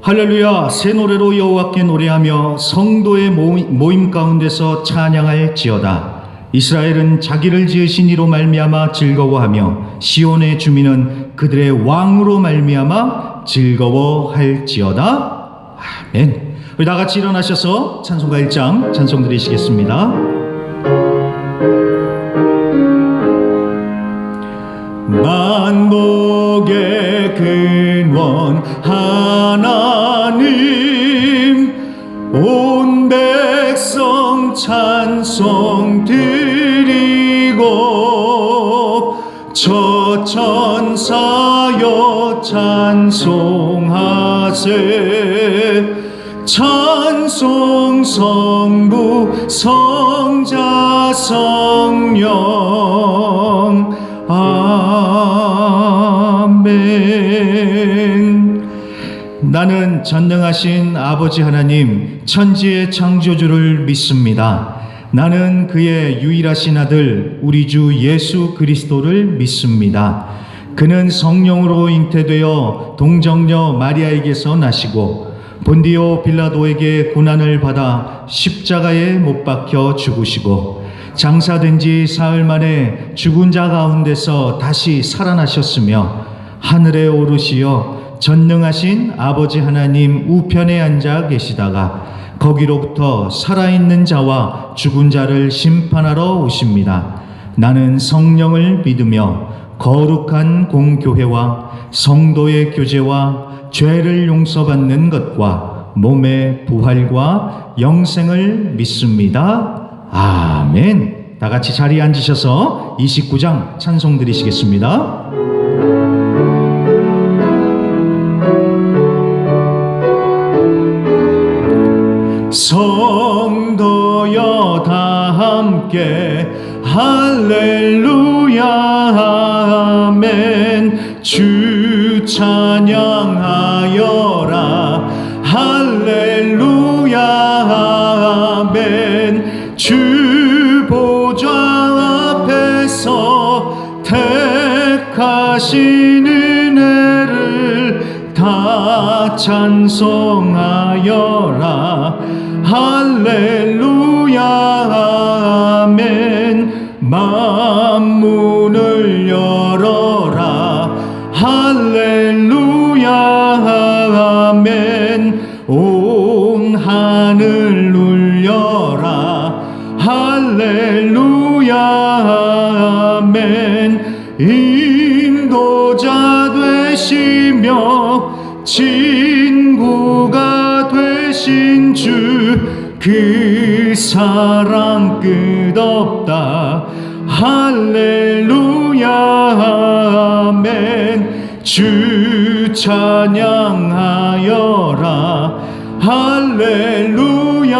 할렐루야. 새 노래로 여호와께 노래하며 성도의 모임 가운데서 찬양할지어다. 이스라엘은 자기를 지으신 이로 말미암아 즐거워하며 시온의 주민은 그들의 왕으로 말미암아 즐거워할지어다. 아멘. 우리 다 같이 일어나셔서 찬송가 1장 찬송 드리시겠습니다. 만복의 근원 하나님, 온 백성 찬송 드리고 저 천사여 찬송하세. 찬송 성부 성자 성령 아멘. 나는 전능하신 아버지 하나님 천지의 창조주를 믿습니다. 나는 그의 유일하신 아들 우리 주 예수 그리스도를 믿습니다. 그는 성령으로 잉태되어 동정녀 마리아에게서 나시고 본디오 빌라도에게 고난을 받아 십자가에 못 박혀 죽으시고 장사된 지 사흘 만에 죽은 자 가운데서 다시 살아나셨으며 하늘에 오르시어 전능하신 아버지 하나님 우편에 앉아 계시다가 거기로부터 살아있는 자와 죽은 자를 심판하러 오십니다. 나는 성령을 믿으며 거룩한 공교회와 성도의 교제와 죄를 용서받는 것과 몸의 부활과 영생을 믿습니다. 아멘. 다 같이 자리에 앉으셔서 29장 찬송 드리시겠습니다. 성도여 다 함께 할렐루야 아멘. 주 찬양하여라 할렐루야 아멘. 주 보좌 앞에서 택하신 은혜를 다 찬송하여라 할렐루야 아멘. 만문을 열어라 할렐루야 아멘. 온 하늘 울려라 할렐루야 아멘. 인도자 되시며 친구가 되신 주 그 사랑 끝없다 할렐루야 아멘. 주 찬양하여라 할렐루야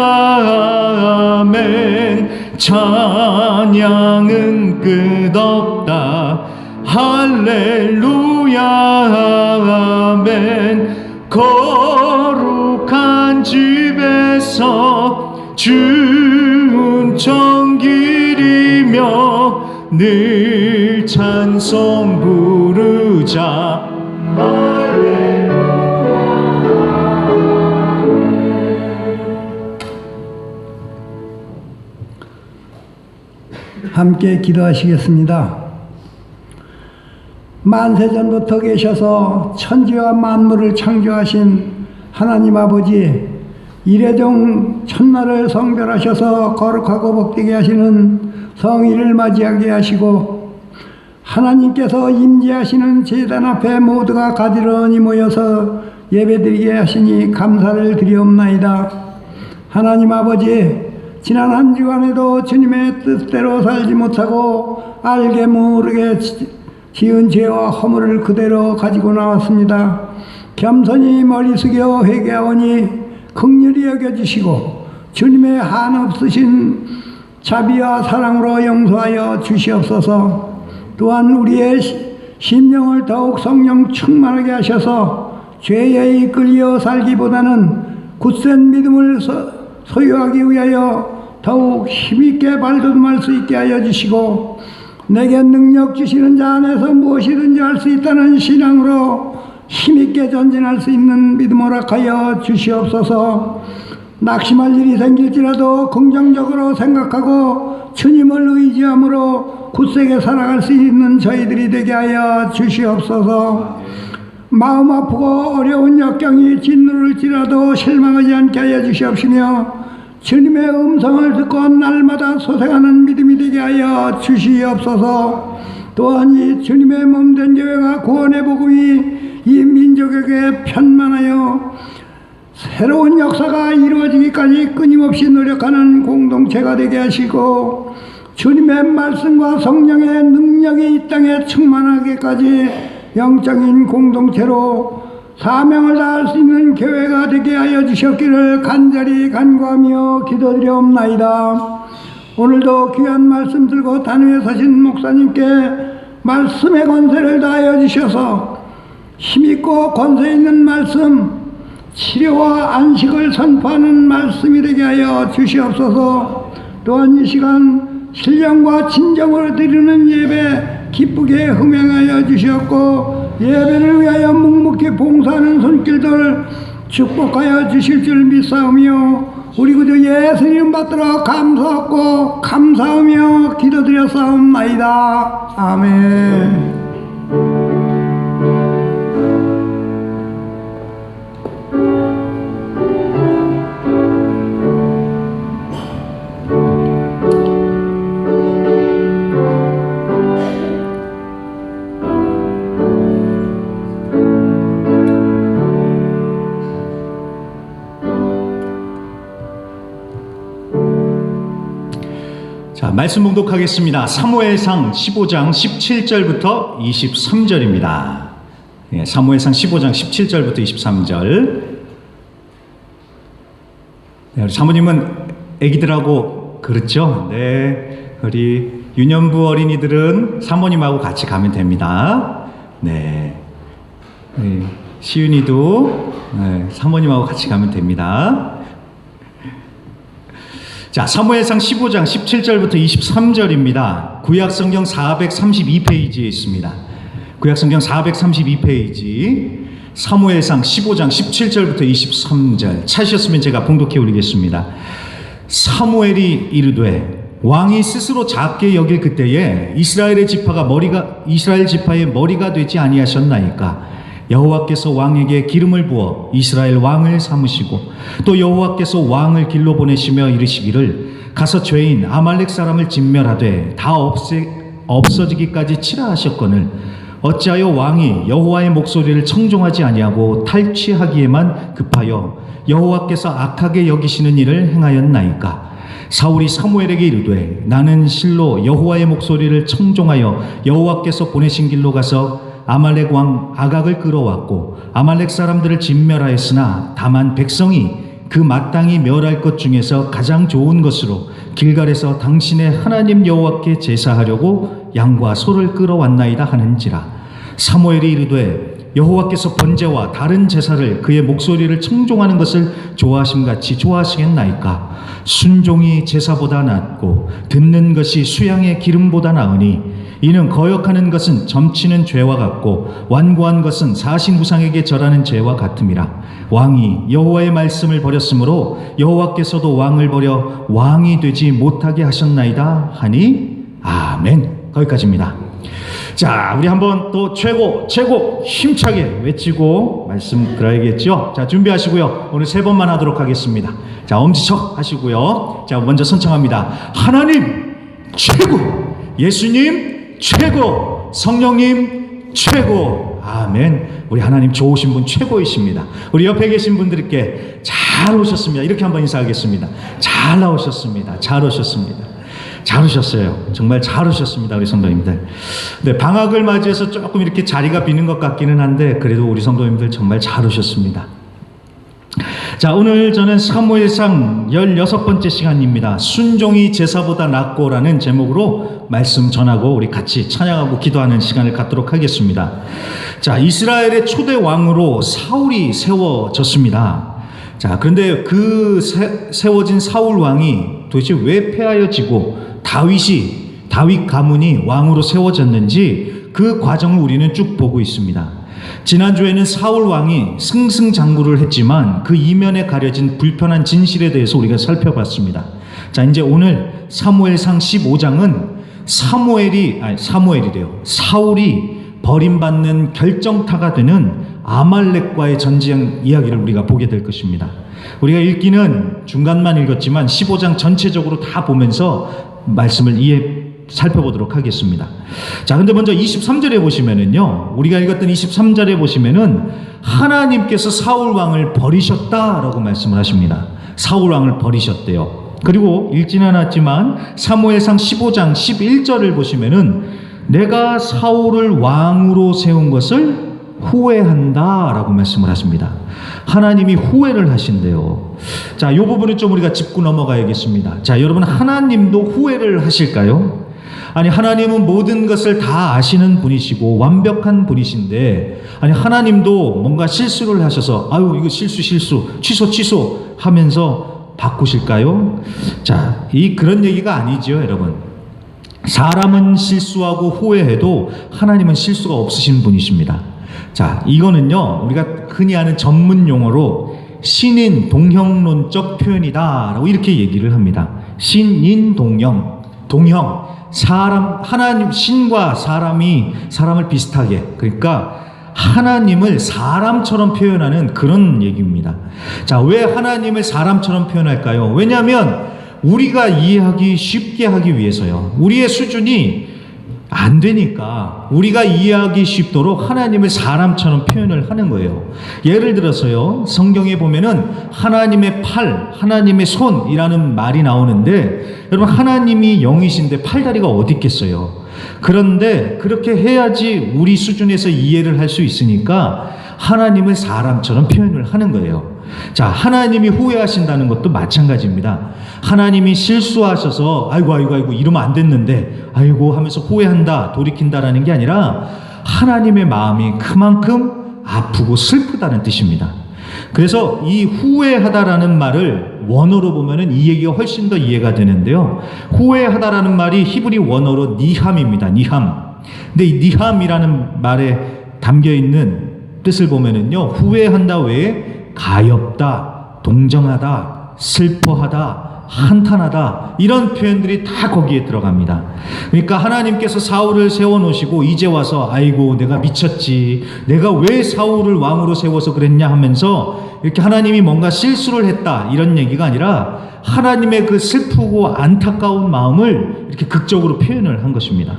아멘. 찬양은 끝없다 할렐루야 아멘. 거룩한 집에서 주 은총 기리며 늘 찬송 부르자 함께 기도하시겠습니다. 만세전부터 계셔서 천지와 만물을 창조하신 하나님 아버지, 이래종 첫날을 성별하셔서 거룩하고 복되게 하시는 성일을 맞이하게 하시고 하나님께서 임재하시는 제단 앞에 모두가 가지런히 모여서 예배드리게 하시니 감사를 드리옵나이다. 하나님 아버지, 지난 한 주간에도 주님의 뜻대로 살지 못하고 알게 모르게 지은 죄와 허물을 그대로 가지고 나왔습니다. 겸손히 머리 숙여 회개하오니 긍휼히 여겨주시고 주님의 한없으신 자비와 사랑으로 용서하여 주시옵소서. 또한 우리의 심령을 더욱 성령 충만하게 하셔서 죄에 이끌려 살기보다는 굳센 믿음을 소유하기 위하여 더욱 힘있게 발돋움할 수 있게 하여 주시고 내게 능력 주시는 자 안에서 무엇이든지 할 수 있다는 신앙으로 힘있게 전진할 수 있는 믿음 허락하여 주시옵소서. 낙심할 일이 생길지라도 긍정적으로 생각하고 주님을 의지함으로 굳세게 살아갈 수 있는 저희들이 되게 하여 주시옵소서. 마음 아프고 어려운 역경이 짓누를지라도 실망하지 않게 하여 주시옵시며 주님의 음성을 듣고 날마다 소생하는 믿음이 되게 하여 주시옵소서. 또한 이 주님의 몸된 교회가 구원의 복음이 이 민족에게 편만하여 새로운 역사가 이루어지기까지 끊임없이 노력하는 공동체가 되게 하시고 주님의 말씀과 성령의 능력이 이 땅에 충만하기까지 영적인 공동체로 사명을 다할 수 있는 교회가 되게 하여 주셨기를 간절히 간구하며 기도드리옵나이다. 오늘도 귀한 말씀 들고 단위에 서신 목사님께 말씀의 권세를 다하여 주셔서 힘있고 권세 있는 말씀, 치료와 안식을 선포하는 말씀이 되게 하여 주시옵소서. 또한 이 시간 신령과 진정으로 드리는 예배 기쁘게 흥행하여 주시옵고 예배를 위하여 묵묵히 봉사하는 손길들 축복하여 주실 줄 믿사오며 우리 구주 예수님 받들어 감사하고 감사하며 기도드렸사옵나이다. 아멘. 자, 말씀 봉독하겠습니다. 사무엘상 15장 17절부터 23절입니다. 네, 사무엘상 15장 17절부터 23절. 네, 우리 사모님은 애기들하고 그렇죠? 네, 우리 유년부 어린이들은 사모님하고 같이 가면 됩니다. 네, 네 시윤이도 네, 사모님하고 같이 가면 됩니다. 자, 사무엘상 15장 17절부터 23절입니다. 구약성경 432페이지에 있습니다. 구약성경 432페이지 사무엘상 15장 17절부터 23절 찾으셨으면 제가 봉독해 올리겠습니다. 사무엘이 이르되 왕이 스스로 작게 여길 그때에 이스라엘 지파의 머리가 되지 아니하셨나이까. 여호와께서 왕에게 기름을 부어 이스라엘 왕을 삼으시고 또 여호와께서 왕을 길로 보내시며 이르시기를 가서 죄인 아말렉 사람을 진멸하되 다 없어지기까지 치라 하셨거늘 어찌하여 왕이 여호와의 목소리를 청종하지 아니하고 탈취하기에만 급하여 여호와께서 악하게 여기시는 일을 행하였나이까. 사울이 사무엘에게 이르되 나는 실로 여호와의 목소리를 청종하여 여호와께서 보내신 길로 가서 아말렉 왕 아각을 끌어왔고 아말렉 사람들을 진멸하였으나 다만 백성이 그 마땅히 멸할 것 중에서 가장 좋은 것으로 길갈에서 당신의 하나님 여호와께 제사하려고 양과 소를 끌어왔나이다 하는지라. 사무엘이 이르되 여호와께서 번제와 다른 제사를 그의 목소리를 청종하는 것을 좋아하심같이 좋아하시겠나이까. 순종이 제사보다 낫고 듣는 것이 수양의 기름보다 나으니 이는 거역하는 것은 점치는 죄와 같고 완고한 것은 사신 우상에게 절하는 죄와 같음이라. 왕이 여호와의 말씀을 버렸으므로 여호와께서도 왕을 버려 왕이 되지 못하게 하셨나이다 하니 아멘. 거기까지입니다. 자, 우리 한번 또 최고 힘차게 외치고 말씀 들어야겠죠. 자, 준비하시고요. 오늘 3번만 하도록 하겠습니다. 자, 엄지척 하시고요. 자, 먼저 선창합니다. 하나님 최고, 예수님 최고, 성령님 최고. 아멘. 우리 하나님 좋으신 분 최고이십니다. 우리 옆에 계신 분들께 잘 오셨습니다. 이렇게 한번 인사하겠습니다. 잘 나오셨습니다. 잘 오셨습니다. 잘 오셨어요. 정말 잘 오셨습니다, 우리 성도님들. 네, 방학을 맞이해서 조금 이렇게 자리가 비는 것 같기는 한데 그래도 우리 성도님들 정말 잘 오셨습니다. 자, 오늘 저는 사무엘상 16번째 시간입니다. 순종이 제사보다 낫고라는 제목으로 말씀 전하고 우리 같이 찬양하고 기도하는 시간을 갖도록 하겠습니다. 자, 이스라엘의 초대 왕으로 사울이 세워졌습니다. 자, 그런데 그 세워진 사울 왕이 도대체 왜 폐하여지고 다윗 가문이 왕으로 세워졌는지 그 과정을 우리는 쭉 보고 있습니다. 지난주에는 사울 왕이 승승장구를 했지만 그 이면에 가려진 불편한 진실에 대해서 우리가 살펴봤습니다. 자, 이제 오늘 사무엘상 15장은 사울이 버림받는 결정타가 되는 아말렉과의 전쟁 이야기를 우리가 보게 될 것입니다. 우리가 읽기는 중간만 읽었지만 15장 전체적으로 다 보면서 말씀을 살펴보도록 하겠습니다. 자, 근데 먼저 23절에 보시면은요, 우리가 읽었던 23절에 보시면은 하나님께서 사울 왕을 버리셨다라고 말씀을 하십니다. 사울 왕을 버리셨대요. 그리고 읽지는 않았지만 사무엘상 15장 11절을 보시면은 내가 사울을 왕으로 세운 것을 후회한다라고 말씀을 하십니다. 하나님이 후회를 하신대요. 자, 이 부분은 좀 우리가 짚고 넘어가야겠습니다. 자, 여러분, 하나님도 후회를 하실까요? 아니, 하나님은 모든 것을 다 아시는 분이시고 완벽한 분이신데, 아니, 하나님도 뭔가 실수를 하셔서 아유, 이거 실수 취소 하면서 바꾸실까요? 자, 그런 얘기가 아니죠, 여러분. 사람은 실수하고 후회해도 하나님은 실수가 없으신 분이십니다. 자, 이거는요, 우리가 흔히 아는 전문 용어로 신인 동형론적 표현이다라고 이렇게 얘기를 합니다. 신인 동형. 하나님, 신과 사람을 비슷하게, 그러니까 하나님을 사람처럼 표현하는 그런 얘기입니다. 자, 왜 하나님을 사람처럼 표현할까요? 왜냐하면 우리가 이해하기 쉽게 하기 위해서요. 우리의 수준이 안 되니까 우리가 이해하기 쉽도록 하나님을 사람처럼 표현을 하는 거예요. 예를 들어서요, 성경에 보면은 하나님의 팔, 하나님의 손이라는 말이 나오는데, 여러분, 하나님이 영이신데 팔다리가 어디 있겠어요? 그런데 그렇게 해야지 우리 수준에서 이해를 할 수 있으니까 하나님을 사람처럼 표현을 하는 거예요. 자, 하나님이 후회하신다는 것도 마찬가지입니다. 하나님이 실수하셔서 아이고 이러면 안 됐는데 아이고 하면서 후회한다, 돌이킨다라는 게 아니라 하나님의 마음이 그만큼 아프고 슬프다는 뜻입니다. 그래서 이 후회하다라는 말을 원어로 보면은 이 얘기가 훨씬 더 이해가 되는데요. 후회하다라는 말이 히브리 원어로 니함입니다. 니함. 근데 이 니함이라는 말에 담겨 있는 뜻을 보면은요, 후회한다 외에 가엾다, 동정하다, 슬퍼하다, 한탄하다, 이런 표현들이 다 거기에 들어갑니다. 그러니까 하나님께서 사울을 세워놓으시고 이제 와서 아이고 내가 미쳤지, 내가 왜 사울을 왕으로 세워서 그랬냐 하면서 이렇게 하나님이 뭔가 실수를 했다, 이런 얘기가 아니라 하나님의 그 슬프고 안타까운 마음을 이렇게 극적으로 표현을 한 것입니다.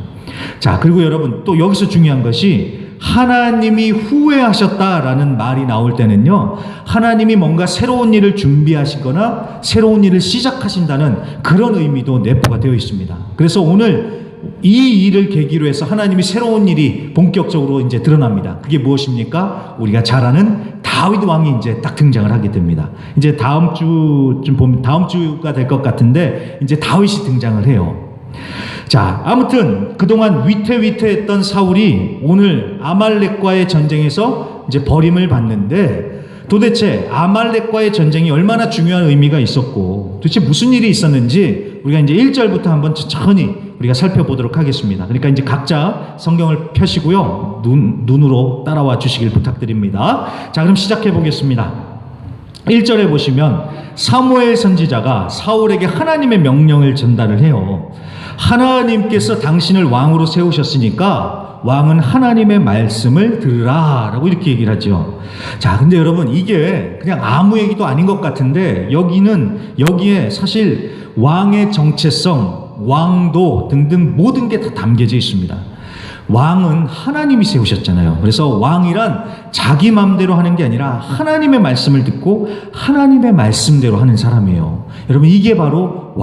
자, 그리고 여러분, 또 여기서 중요한 것이 하나님이 후회하셨다라는 말이 나올 때는요, 하나님이 뭔가 새로운 일을 준비하시거나 새로운 일을 시작하신다는 그런 의미도 내포가 되어 있습니다. 그래서 오늘 이 일을 계기로 해서 하나님이 새로운 일이 본격적으로 이제 드러납니다. 그게 무엇입니까? 우리가 잘 아는 다윗 왕이 이제 딱 등장을 하게 됩니다. 이제 다음 주쯤 보면, 다음 주가 될 것 같은데 이제 다윗이 등장을 해요. 자, 아무튼 그동안 위태위태했던 사울이 오늘 아말렉과의 전쟁에서 이제 버림을 받는데, 도대체 아말렉과의 전쟁이 얼마나 중요한 의미가 있었고 도대체 무슨 일이 있었는지 우리가 이제 1절부터 한번 천천히 우리가 살펴보도록 하겠습니다. 그러니까 이제 각자 성경을 펴시고요, 눈으로 따라와 주시길 부탁드립니다. 자, 그럼 시작해 보겠습니다. 1절에 보시면 사무엘 선지자가 사울에게 하나님의 명령을 전달을 해요. 하나님께서 당신을 왕으로 세우셨으니까 왕은 하나님의 말씀을 들으라 라고 이렇게 얘기를 하죠. 자, 근데 여러분, 이게 그냥 아무 얘기도 아닌 것 같은데 여기에 사실 왕의 정체성, 왕도 등등 모든 게 다 담겨져 있습니다. 왕은 하나님이 세우셨잖아요. 그래서 왕이란 자기 마음대로 하는 게 아니라 하나님의 말씀을 듣고 하나님의 말씀대로 하는 사람이에요. 여러분, 이게 바로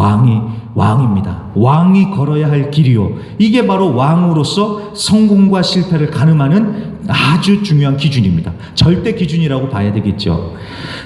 왕입니다. 왕이 걸어야 할 길이요. 이게 바로 왕으로서 성공과 실패를 가늠하는 아주 중요한 기준입니다. 절대 기준이라고 봐야 되겠죠.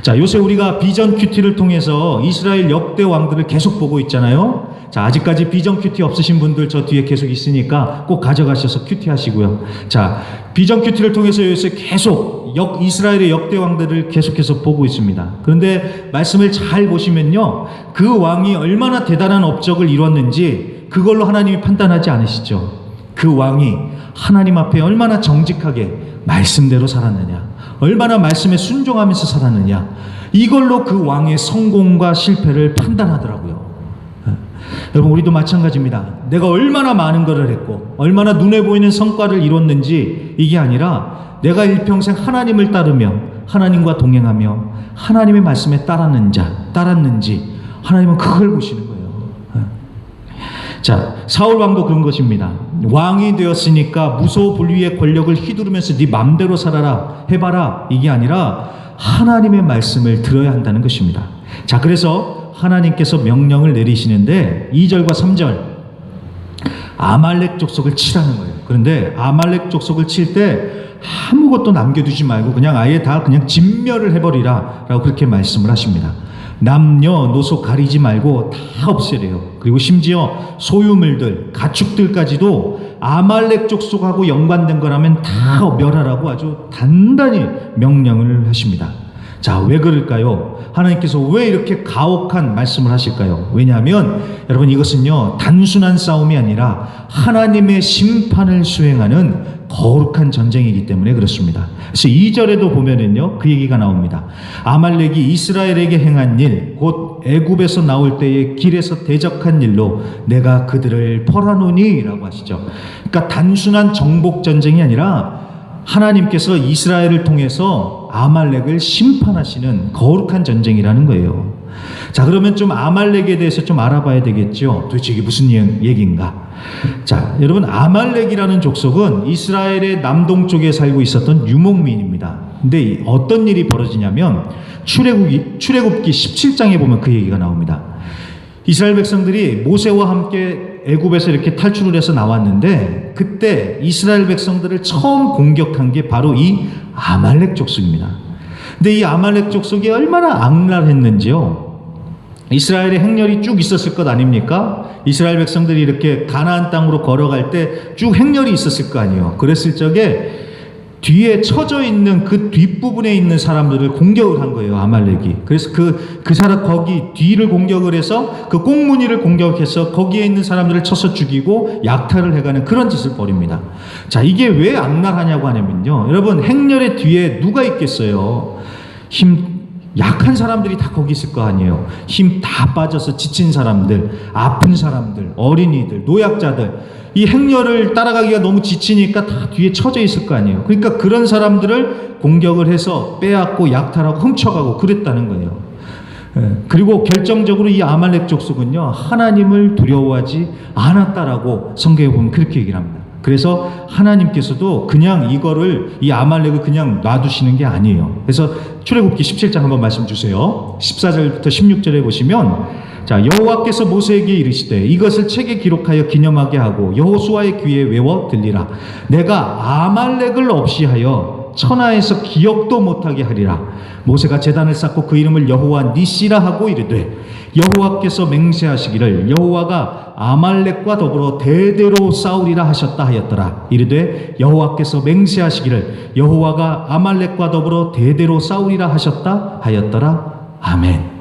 자, 요새 우리가 비전 큐티를 통해서 이스라엘 역대 왕들을 계속 보고 있잖아요. 자, 아직까지 비전 큐티 없으신 분들 저 뒤에 계속 있으니까 꼭 가져가셔서 큐티 하시고요. 자, 비전 큐티를 통해서 요새 계속 이스라엘의 역대 왕들을 계속해서 보고 있습니다. 그런데 말씀을 잘 보시면요, 그 왕이 얼마나 대단한 업적을 이뤘는지 그걸로 하나님이 판단하지 않으시죠. 그 왕이 하나님 앞에 얼마나 정직하게 말씀대로 살았느냐, 얼마나 말씀에 순종하면서 살았느냐, 이걸로 그 왕의 성공과 실패를 판단하더라고요. 여러분, 우리도 마찬가지입니다. 내가 얼마나 많은 것을 했고 얼마나 눈에 보이는 성과를 이뤘는지 이게 아니라 내가 일평생 하나님을 따르며 하나님과 동행하며 하나님의 말씀에 따랐는지 하나님은 그걸 보시는 거예요. 자, 사울 왕도 그런 것입니다. 왕이 되었으니까 무소불위의 권력을 휘두르면서 네 맘대로 살아라, 해봐라, 이게 아니라 하나님의 말씀을 들어야 한다는 것입니다. 자, 그래서 하나님께서 명령을 내리시는데 2절과 3절 아말렉 족속을 치라는 거예요. 그런데 아말렉 족속을 칠 때 아무것도 남겨두지 말고 그냥 아예 다 그냥 진멸을 해버리라 라고 그렇게 말씀을 하십니다. 남녀노소 가리지 말고 다 없애래요. 그리고 심지어 소유물들, 가축들까지도 아말렉 족속하고 연관된 거라면 다 멸하라고 아주 단단히 명령을 하십니다. 자, 왜 그럴까요? 하나님께서 왜 이렇게 가혹한 말씀을 하실까요? 왜냐하면 여러분, 이것은요 단순한 싸움이 아니라 하나님의 심판을 수행하는 거룩한 전쟁이기 때문에 그렇습니다. 그래서 2절에도 보면은요 그 얘기가 나옵니다. 아말렉이 이스라엘에게 행한 일, 곧 애굽에서 나올 때의 길에서 대적한 일로 내가 그들을 벌하노니 라고 하시죠. 그러니까 단순한 정복 전쟁이 아니라 하나님께서 이스라엘을 통해서 아말렉을 심판하시는 거룩한 전쟁이라는 거예요. 자, 그러면 좀 아말렉에 대해서 좀 알아봐야 되겠죠. 도대체 이게 무슨 얘기인가? 자, 여러분, 아말렉이라는 족속은 이스라엘의 남동쪽에 살고 있었던 유목민입니다. 근데 어떤 일이 벌어지냐면 출애굽기 17장에 보면 그 얘기가 나옵니다. 이스라엘 백성들이 모세와 함께 애굽에서 이렇게 탈출을 해서 나왔는데 그때 이스라엘 백성들을 처음 공격한 게 바로 이 아말렉 족속입니다. 근데 이 아말렉 족속이 얼마나 악랄했는지요. 이스라엘의 행렬이 쭉 있었을 것 아닙니까? 이스라엘 백성들이 이렇게 가나안 땅으로 걸어갈 때 쭉 행렬이 있었을 거 아니에요. 그랬을 적에 뒤에 처져 있는 그 뒷부분에 있는 사람들을 공격을 한 거예요, 아말렉이. 그래서 그 사람 거기 뒤를 공격을 해서 그 꽁무니를 공격해서 거기에 있는 사람들을 쳐서 죽이고 약탈을 해가는 그런 짓을 벌입니다. 자, 이게 왜 악랄하냐고 하냐면요, 여러분, 행렬의 뒤에 누가 있겠어요? 약한 사람들이 다 거기 있을 거 아니에요. 힘 다 빠져서 지친 사람들, 아픈 사람들, 어린이들, 노약자들, 이 행렬을 따라가기가 너무 지치니까 다 뒤에 처져 있을 거 아니에요. 그러니까 그런 사람들을 공격을 해서 빼앗고 약탈하고 훔쳐가고 그랬다는 거예요. 그리고 결정적으로 이 아말렉 족속은요 하나님을 두려워하지 않았다라고 성경에 보면 그렇게 얘기를 합니다. 그래서 하나님께서도 그냥 이 아말렉을 그냥 놔두시는 게 아니에요. 그래서 출애굽기 17장 한번 말씀 주세요. 14절부터 16절에 보시면, 자, 여호와께서 모세에게 이르시되 이것을 책에 기록하여 기념하게 하고 여호수아의 귀에 외워 들리라. 내가 아말렉을 없이 하여 천하에서 기억도 못하게 하리라. 모세가 제단을 쌓고 그 이름을 여호와 니시라 하고 이르되 여호와께서 맹세하시기를 여호와가 아말렉과 더불어 대대로 싸우리라 하셨다 하였더라. 이르되 여호와께서 맹세하시기를 여호와가 아말렉과 더불어 대대로 싸우리라 하셨다 하였더라. 아멘.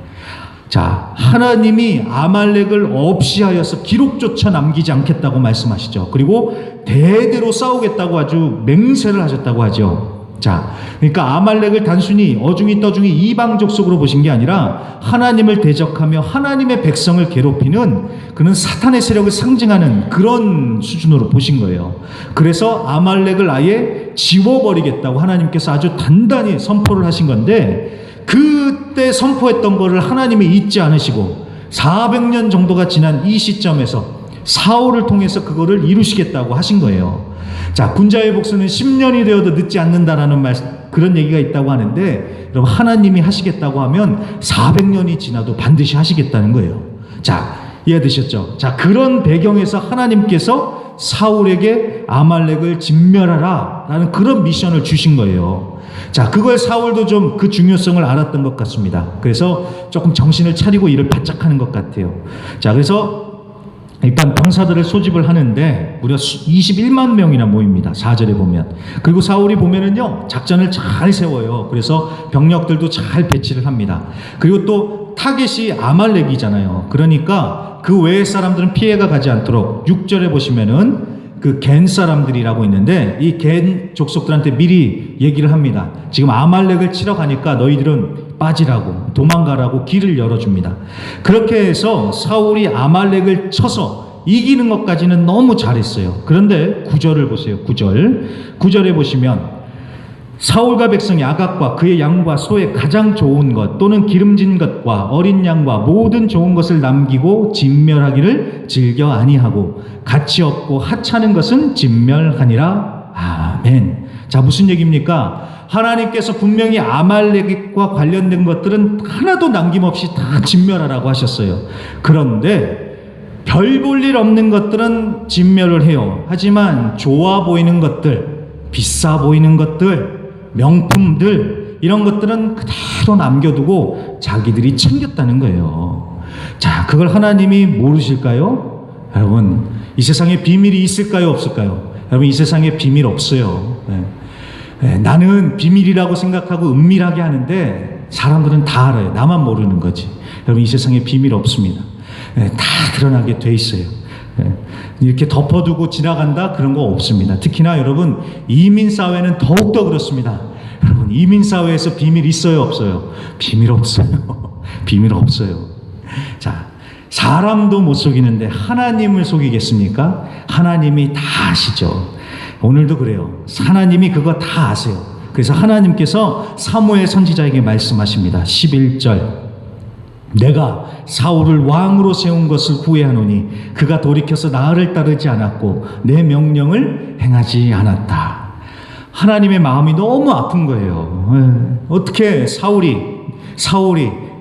자, 하나님이 아말렉을 없이 하여서 기록조차 남기지 않겠다고 말씀하시죠. 그리고 대대로 싸우겠다고 아주 맹세를 하셨다고 하죠. 자, 그러니까 아말렉을 단순히 어중이 떠중이 이방 족속으로 보신 게 아니라 하나님을 대적하며 하나님의 백성을 괴롭히는 그런 사탄의 세력을 상징하는 그런 수준으로 보신 거예요. 그래서 아말렉을 아예 지워버리겠다고 하나님께서 아주 단단히 선포를 하신 건데, 그때 선포했던 거를 하나님이 잊지 않으시고 400년 정도가 지난 이 시점에서 사울을 통해서 그거를 이루시겠다고 하신 거예요. 자, 군자의 복수는 10년이 되어도 늦지 않는다라는 그런 얘기가 있다고 하는데, 여러분, 하나님이 하시겠다고 하면 400년이 지나도 반드시 하시겠다는 거예요. 자, 이해되셨죠? 자, 그런 배경에서 하나님께서 사울에게 아말렉을 진멸하라 라는 그런 미션을 주신 거예요. 자, 그걸 사울도 좀 그 중요성을 알았던 것 같습니다. 그래서 조금 정신을 차리고 일을 바짝 하는 것 같아요. 자, 그래서 일단 병사들을 소집을 하는데 무려 21만 명이나 모입니다. 4절에 보면. 그리고 사울이 보면은요, 작전을 잘 세워요. 그래서 병력들도 잘 배치를 합니다. 그리고 또 타겟이 아말렉이잖아요. 그러니까 그 외의 사람들은 피해가 가지 않도록 6절에 보시면은 그 겐 사람들이라고 있는데 이 겐 족속들한테 미리 얘기를 합니다. 지금 아말렉을 치러 가니까 너희들은 빠지라고, 도망가라고 길을 열어줍니다. 그렇게 해서 사울이 아말렉을 쳐서 이기는 것까지는 너무 잘했어요. 그런데 9절을 보세요. 9절에 보시면 사울과 백성이 아각과 그의 양과 소의 가장 좋은 것 또는 기름진 것과 어린 양과 모든 좋은 것을 남기고 진멸하기를 즐겨 아니하고 가치 없고 하찮은 것은 진멸하니라. 아멘. 자, 무슨 얘기입니까? 하나님께서 분명히 아말렉과 관련된 것들은 하나도 남김없이 다 진멸하라고 하셨어요. 그런데 별 볼 일 없는 것들은 진멸을 해요. 하지만 좋아 보이는 것들, 비싸 보이는 것들, 명품들, 이런 것들은 그대로 남겨두고 자기들이 챙겼다는 거예요. 자, 그걸 하나님이 모르실까요? 여러분, 이 세상에 비밀이 있을까요? 없을까요? 여러분, 이 세상에 비밀 없어요. 나는 비밀이라고 생각하고 은밀하게 하는데 사람들은 다 알아요. 나만 모르는 거지. 여러분, 이 세상에 비밀 없습니다. 다 드러나게 돼 있어요. 이렇게 덮어두고 지나간다? 그런 거 없습니다. 특히나 여러분, 이민사회는 더욱더 그렇습니다. 여러분, 이민사회에서 비밀 있어요? 없어요? 비밀 없어요. 비밀 없어요. 자, 사람도 못 속이는데 하나님을 속이겠습니까? 하나님이 다 아시죠. 오늘도 그래요. 하나님이 그거 다 아세요. 그래서 하나님께서 사무엘 선지자에게 말씀하십니다. 11절. 내가 사울을 왕으로 세운 것을 후회하노니 그가 돌이켜서 나를 따르지 않았고 내 명령을 행하지 않았다. 하나님의 마음이 너무 아픈 거예요. 어떻게 사울이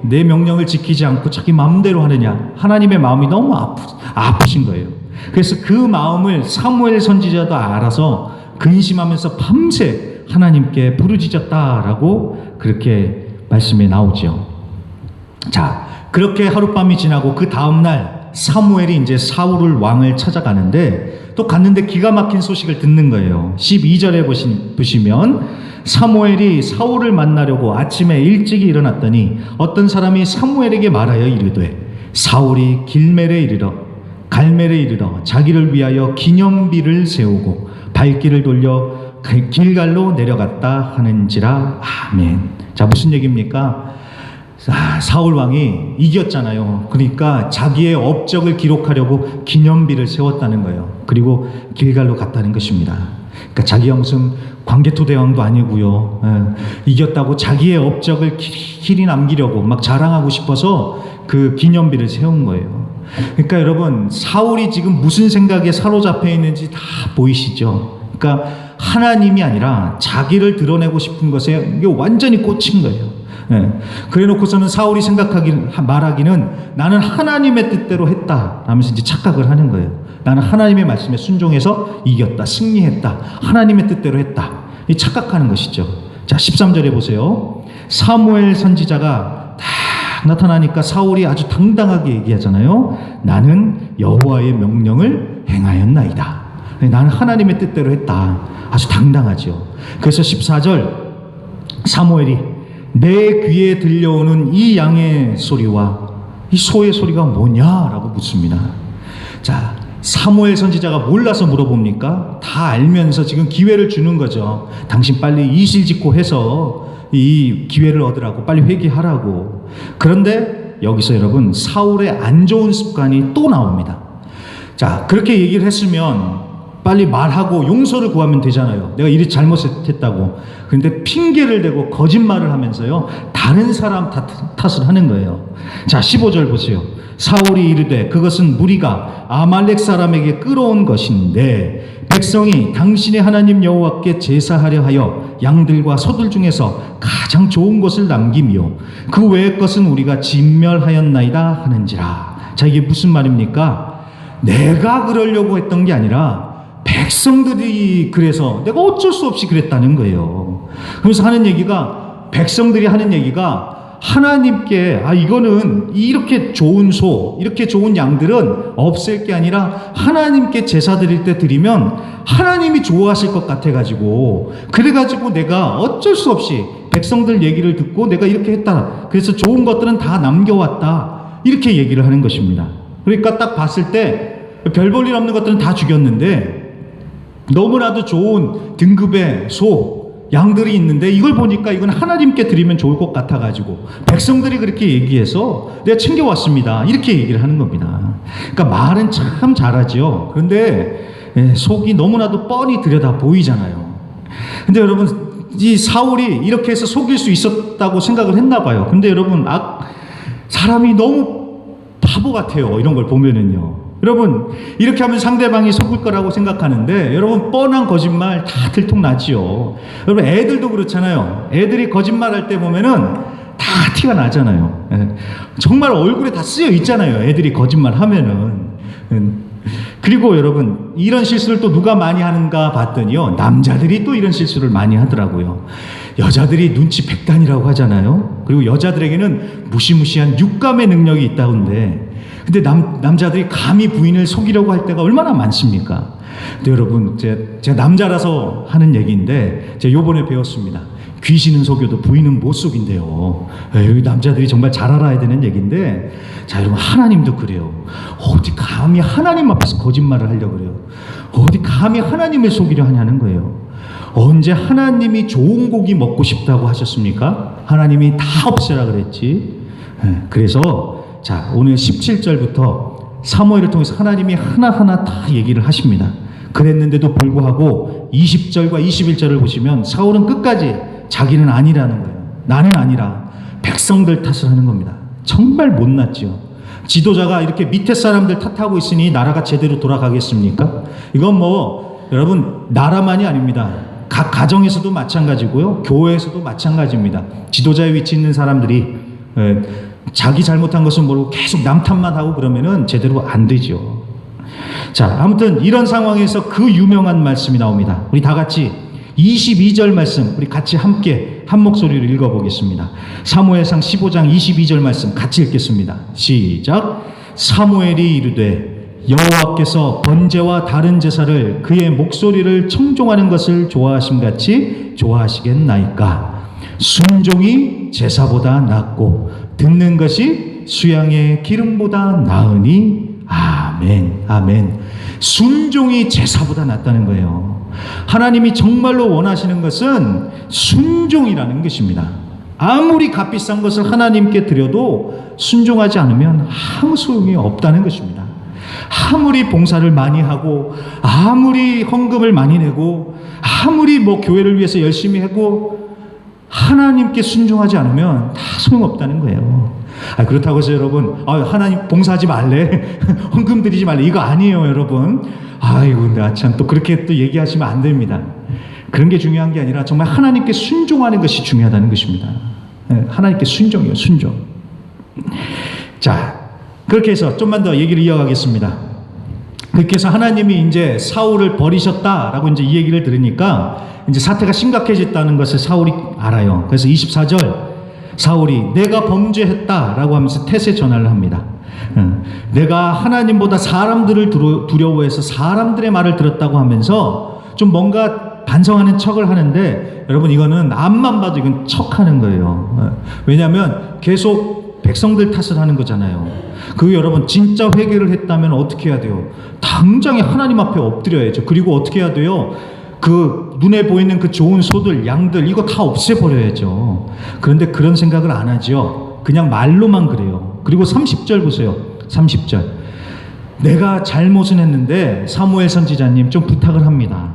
내 명령을 지키지 않고 자기 마음대로 하느냐. 하나님의 마음이 너무 아프신 거예요. 그래서 그 마음을 사무엘 선지자도 알아서 근심하면서 밤새 하나님께 부르짖었다라고 그렇게 말씀에 나오죠. 자, 그렇게 하룻밤이 지나고 그 다음날 사무엘이 이제 사울을 왕을 찾아가는데 또 갔는데 기가 막힌 소식을 듣는 거예요. 12절에 보시면 사무엘이 사울을 만나려고 아침에 일찍이 일어났더니 어떤 사람이 사무엘에게 말하여 이르되 사울이 갈멜에 이르러 자기를 위하여 기념비를 세우고 발길을 돌려 길갈로 내려갔다 하는지라. 아멘. 자, 무슨 얘기입니까? 사울 왕이 이겼잖아요. 그러니까 자기의 업적을 기록하려고 기념비를 세웠다는 거예요. 그리고 길갈로 갔다는 것입니다. 그러니까 자기가 무슨 광개토 대왕도 아니고요. 이겼다고 자기의 업적을 길이 남기려고 막 자랑하고 싶어서 그 기념비를 세운 거예요. 그러니까 여러분, 사울이 지금 무슨 생각에 사로잡혀 있는지 다 보이시죠? 그러니까 하나님이 아니라 자기를 드러내고 싶은 것에 이게 완전히 꽂힌 거예요. 그래 놓고서는 사울이 말하기는 나는 하나님의 뜻대로 했다 라면서 이제 착각을 하는 거예요. 나는 하나님의 말씀에 순종해서 이겼다, 승리했다, 하나님의 뜻대로 했다, 이 착각하는 것이죠. 자, 13절에 보세요. 사무엘 선지자가 딱 나타나니까 사울이 아주 당당하게 얘기하잖아요. 나는 여호와의 명령을 행하였나이다. 나는 하나님의 뜻대로 했다. 아주 당당하죠. 그래서 14절 사무엘이 내 귀에 들려오는 이 양의 소리와 이 소의 소리가 뭐냐라고 묻습니다. 자, 사무엘 선지자가 몰라서 물어봅니까? 다 알면서 지금 기회를 주는 거죠. 당신 빨리 이실직고 해서 이 기회를 얻으라고, 빨리 회개하라고. 그런데 여기서 여러분, 사울의 안 좋은 습관이 또 나옵니다. 자, 그렇게 얘기를 했으면 빨리 말하고 용서를 구하면 되잖아요. 내가 일이 잘못했다고. 그런데 핑계를 대고 거짓말을 하면서요, 다른 사람 탓을 하는 거예요. 자, 15절 보세요. 사울이 이르되 그것은 무리가 아말렉 사람에게 끌어온 것인데 백성이 당신의 하나님 여호와께 제사하려 하여 양들과 소들 중에서 가장 좋은 것을 남기며 그 외의 것은 우리가 진멸하였나이다 하는지라. 자, 이게 무슨 말입니까? 내가 그러려고 했던 게 아니라 백성들이 그래서 내가 어쩔 수 없이 그랬다는 거예요. 그래서 하는 얘기가, 백성들이 하는 얘기가 하나님께 이거는 이렇게 좋은 소, 이렇게 좋은 양들은 없앨 게 아니라 하나님께 제사 드릴 때 드리면 하나님이 좋아하실 것 같아가지고, 그래가지고 내가 어쩔 수 없이 백성들 얘기를 듣고 내가 이렇게 했다. 그래서 좋은 것들은 다 남겨왔다. 이렇게 얘기를 하는 것입니다. 그러니까 딱 봤을 때 별 볼 일 없는 것들은 다 죽였는데 너무나도 좋은 등급의 소, 양들이 있는데 이걸 보니까 이건 하나님께 드리면 좋을 것 같아가지고 백성들이 그렇게 얘기해서 내가 챙겨왔습니다. 이렇게 얘기를 하는 겁니다. 그러니까 말은 참 잘하죠. 그런데 속이 너무나도 뻔히 들여다 보이잖아요. 근데 여러분, 이 사울이 이렇게 해서 속일 수 있었다고 생각을 했나 봐요. 근데 여러분, 사람이 너무 바보 같아요. 이런 걸 보면은요. 여러분, 이렇게 하면 상대방이 속을 거라고 생각하는데 여러분, 뻔한 거짓말 다 들통나지요. 여러분, 애들도 그렇잖아요. 애들이 거짓말할 때 보면은 다 티가 나잖아요. 정말 얼굴에 다 쓰여 있잖아요. 애들이 거짓말하면은. 그리고 여러분, 이런 실수를 또 누가 많이 하는가 봤더니요, 남자들이 또 이런 실수를 많이 하더라고요. 여자들이 눈치 백단이라고 하잖아요. 그리고 여자들에게는 무시무시한 육감의 능력이 있다던데, 근데 남자들이 감히 부인을 속이려고 할 때가 얼마나 많습니까? 근데 여러분, 제가 남자라서 하는 얘기인데, 제가 요번에 배웠습니다. 귀신은 속여도 부인은 못 속인대요. 여기 남자들이 정말 잘 알아야 되는 얘기인데, 자, 여러분, 하나님도 그래요. 어디 감히 하나님 앞에서 거짓말을 하려고 그래요. 어디 감히 하나님을 속이려 하냐는 거예요. 언제 하나님이 좋은 고기 먹고 싶다고 하셨습니까? 하나님이 다 없애라 그랬지. 그래서 자, 오늘 17절부터 사무엘을 통해서 하나님이 하나하나 다 얘기를 하십니다. 그랬는데도 불구하고 20절과 21절을 보시면 사울은 끝까지 자기는 아니라는 거예요. 나는 아니라 백성들 탓을 하는 겁니다. 정말 못났죠. 지도자가 이렇게 밑에 사람들 탓하고 있으니 나라가 제대로 돌아가겠습니까? 이건 뭐 여러분, 나라만이 아닙니다. 각 가정에서도 마찬가지고요, 교회에서도 마찬가지입니다. 지도자의 위치에 있는 사람들이 자기 잘못한 것은 모르고 계속 남 탓만 하고 그러면은 제대로 안 되죠. 자, 아무튼 이런 상황에서 그 유명한 말씀이 나옵니다. 우리 다 같이 22절 말씀, 우리 같이 함께 한 목소리로 읽어보겠습니다. 사무엘상 15장 22절 말씀 같이 읽겠습니다. 시작. 사무엘이 이르되 여호와께서 번제와 다른 제사를 그의 목소리를 청종하는 것을 좋아하심같이 좋아하시겠나이까. 순종이 제사보다 낫고 듣는 것이 수양의 기름보다 나으니. 아멘, 아멘. 순종이 제사보다 낫다는 거예요. 하나님이 정말로 원하시는 것은 순종이라는 것입니다. 아무리 값비싼 것을 하나님께 드려도 순종하지 않으면 아무 소용이 없다는 것입니다. 아무리 봉사를 많이 하고, 아무리 헌금을 많이 내고, 아무리 교회를 위해서 열심히 하고, 하나님께 순종하지 않으면 다 소용없다는 거예요. 그렇다고 해서 여러분, 하나님 봉사하지 말래, 헌금 드리지 말래, 이거 아니에요, 여러분. 아이고, 나 참 또 그렇게 또 얘기하시면 안 됩니다. 그런 게 중요한 게 아니라 정말 하나님께 순종하는 것이 중요하다는 것입니다. 하나님께 순종이에요, 순종. 자, 그렇게 해서 좀만 더 얘기를 이어가겠습니다. 그렇게 해서 하나님이 이제 사울을 버리셨다라고 이제 이 얘기를 들으니까 이제 사태가 심각해졌다는 것을 사울이 알아요. 그래서 24절, 사울이 내가 범죄했다라고 하면서 태세 전화를 합니다. 내가 하나님보다 사람들을 두려워해서 사람들의 말을 들었다고 하면서 좀 뭔가 반성하는 척을 하는데, 여러분, 이거는 앞만 봐도 이건 척하는 거예요. 왜냐하면 계속 백성들 탓을 하는 거잖아요. 여러분, 진짜 회개를 했다면 어떻게 해야 돼요? 당장에 하나님 앞에 엎드려야죠. 그리고 어떻게 해야 돼요? 눈에 보이는 그 좋은 소들, 양들, 이거 다 없애버려야죠. 그런데 그런 생각을 안 하죠. 그냥 말로만 그래요. 그리고 30절 보세요. 30절. 내가 잘못은 했는데 사무엘 선지자님 좀 부탁을 합니다.